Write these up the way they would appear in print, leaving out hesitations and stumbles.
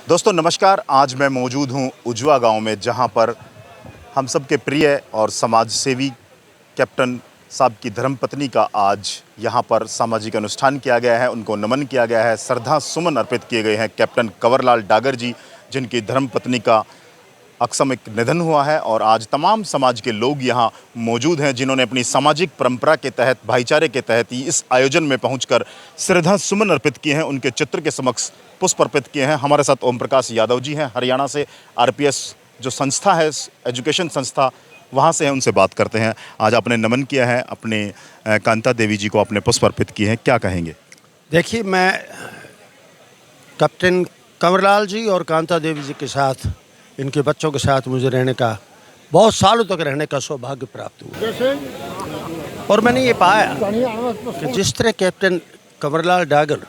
दोस्तों नमस्कार। आज मैं मौजूद हूं उजवा गांव में, जहां पर हम सबके प्रिय और समाज सेवी कैप्टन साहब की धर्मपत्नी का आज यहां पर सामाजिक अनुष्ठान किया गया है। उनको नमन किया गया है, श्रद्धा सुमन अर्पित किए गए हैं। कैप्टन कंवरलाल डागर जी, जिनकी धर्मपत्नी का अकस्मात निधन हुआ है, और आज तमाम समाज के लोग यहाँ मौजूद हैं, जिन्होंने अपनी सामाजिक परंपरा के तहत, भाईचारे के तहत ही इस आयोजन में पहुंचकर श्रद्धा सुमन अर्पित किए हैं। उनके चित्र के समक्ष पुष्प अर्पित किए हैं। हमारे साथ ओम प्रकाश यादव जी हैं, हरियाणा से आरपीएस जो संस्था है, एजुकेशन संस्था, वहाँ से हैं। उनसे बात करते हैं। आज आपने नमन किया है, अपने कांता देवी जी को आपने पुष्प अर्पित किए हैं, क्या कहेंगे? देखिए, मैं कैप्टन कंवरलाल जी और कांता देवी जी के साथ, इनके बच्चों के साथ मुझे रहने का, बहुत सालों तक रहने का सौभाग्य प्राप्त हुआ। और मैंने ये पाया कि जिस तरह कैप्टन कंवरलाल डागर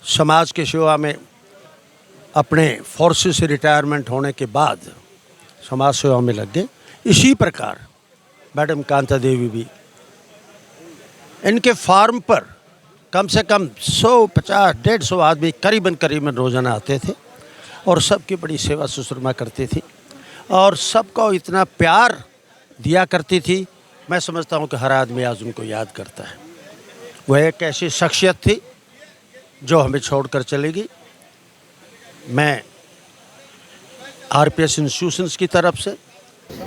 समाज की सेवा में अपने फोर्सेस से रिटायरमेंट होने के बाद समाज सेवा में लग गए, इसी प्रकार मैडम कांता देवी भी इनके फार्म पर कम से कम 150-150 आदमी करीबन रोज़ाना आते थे और सबकी बड़ी सेवा सुश्रुमा करती थी और सबको इतना प्यार दिया करती थी। मैं समझता हूँ कि हर आदमी आज उनको याद करता है। वह एक ऐसी शख्सियत थी जो हमें छोड़कर चलेगी। मैं आरपीएस इंस्टीट्यूशंस की तरफ से,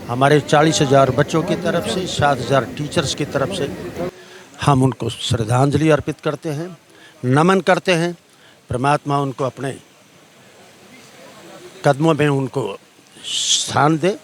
हमारे 40,000 बच्चों की तरफ से, 7,000 टीचर्स की तरफ से हम उनको श्रद्धांजलि अर्पित करते हैं, नमन करते हैं। परमात्मा उनको अपने कदमों में उनको स्थान दे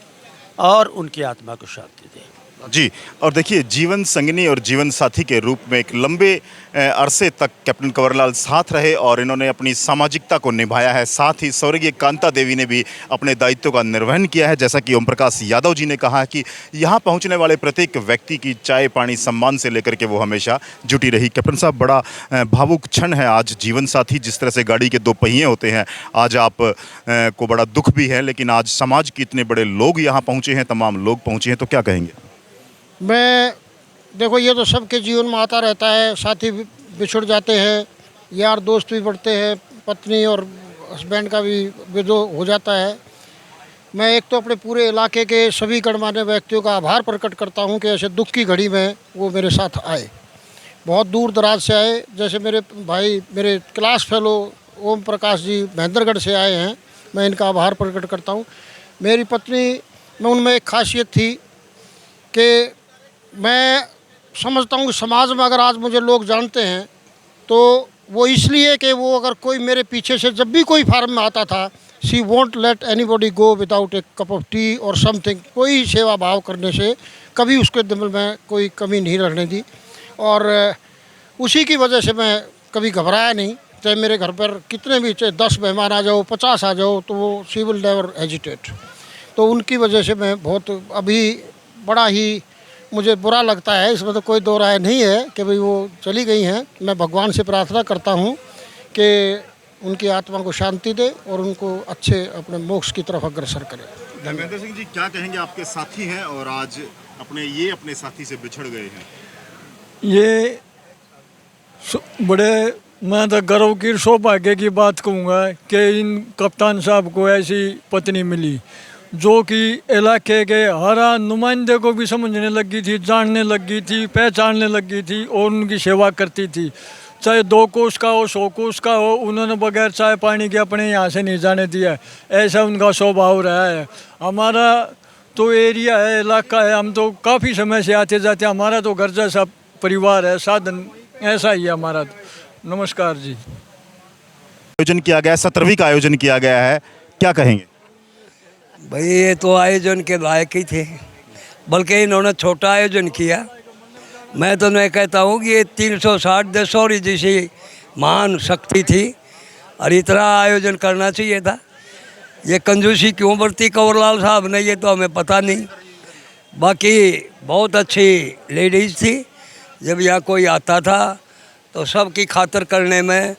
और उनकी आत्मा को शांति दे। जी, और देखिए, जीवन संगिनी और जीवन साथी के रूप में एक लंबे अरसे तक कैप्टन कंवरलाल साथ रहे और इन्होंने अपनी सामाजिकता को निभाया है। साथ ही स्वर्गीय कांता देवी ने भी अपने दायित्व का निर्वहन किया है। जैसा कि ओम प्रकाश यादव जी ने कहा कि यहाँ पहुँचने वाले प्रत्येक व्यक्ति की चाय पानी सम्मान से लेकर के वो हमेशा जुटी रही। कैप्टन साहब, बड़ा भावुक क्षण है आज। जीवन साथी जिस तरह से गाड़ी के दो पहिए होते हैं, आज आप को बड़ा दुख भी है, लेकिन आज समाज के इतने बड़े लोग यहाँ पहुँचे हैं, तमाम लोग पहुँचे हैं, तो क्या कहेंगे? मैं देखो, ये तो सबके जीवन में आता रहता है। साथी बिछुड़ जाते हैं, यार दोस्त भी बढ़ते हैं, पत्नी और हस्बैंड का भी विदो हो जाता है। मैं एक तो अपने पूरे इलाके के सभी गणमान्य व्यक्तियों का आभार प्रकट करता हूं कि ऐसे दुख की घड़ी में वो मेरे साथ आए, बहुत दूर दराज से आए। जैसे मेरे भाई, मेरे क्लास फेलो ओम प्रकाश जी महेंद्रगढ़ से आए हैं, मैं इनका आभार प्रकट करता हूँ। मेरी पत्नी में उनमें एक खासियत थी कि मैं समझता हूँ कि समाज में अगर आज मुझे लोग जानते हैं तो वो इसलिए कि वो अगर कोई मेरे पीछे से जब भी कोई फार्म में आता था, she won't let anybody go without A cup of T और समथिंग, कोई सेवा भाव करने से कभी उसके दिल में कोई कमी नहीं रहने दी। और उसी की वजह से मैं कभी घबराया नहीं। चाहे मेरे घर पर कितने भी, चाहे 10 मेहमान आ जाओ, 50 आ जाओ, तो वो शी विल नेवर हेजिटेट। तो उनकी वजह से मैं बहुत, अभी बड़ा ही मुझे बुरा लगता है, इसमें तो कोई दो राय नहीं है कि भाई वो चली गई हैं। मैं भगवान से प्रार्थना करता हूँ कि उनकी आत्मा को शांति दे और उनको अच्छे अपने मोक्ष की तरफ अग्रसर करे। धर्मेंद्र सिंह जी, क्या कहेंगे? आपके साथी हैं और आज अपने साथी से बिछड़ गए हैं। ये बड़े, मैं तो गर्व की, सौभाग्य की बात कहूँगा कि इन कप्तान साहब को ऐसी पत्नी मिली जो कि इलाके के हर नुमाइंदे को भी समझने लगी थी, जानने लगी थी, पहचानने लगी थी और उनकी सेवा करती थी। चाहे 2 कोस का हो, 100 कोस का हो, उन्होंने बगैर चाय पानी के अपने यहाँ से नहीं जाने दिया। ऐसा उनका स्वभाव रहा है। हमारा तो एरिया है, इलाका है, हम तो काफ़ी समय से आते जाते, हमारा तो घर जैसा परिवार है, साधन ऐसा ही है हमारा। नमस्कार जी। आयोजन किया गया, 17वीं का आयोजन किया गया है, क्या कहेंगे? भाई ये तो आयोजन के लायक ही थे, बल्कि इन्होंने छोटा आयोजन किया। मैं तो नहीं कहता हूँ कि ये 360 देशों जैसी महान शक्ति थी और इतना आयोजन करना चाहिए था। ये कंजूसी क्यों बरती कंवरलाल साहब ने, ये तो हमें पता नहीं। बाकी बहुत अच्छी लेडीज़ थी। जब यहाँ कोई आता था तो सबकी खातर करने में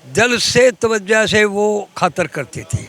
दिल से, तवज्जो से वो खातर करती थी।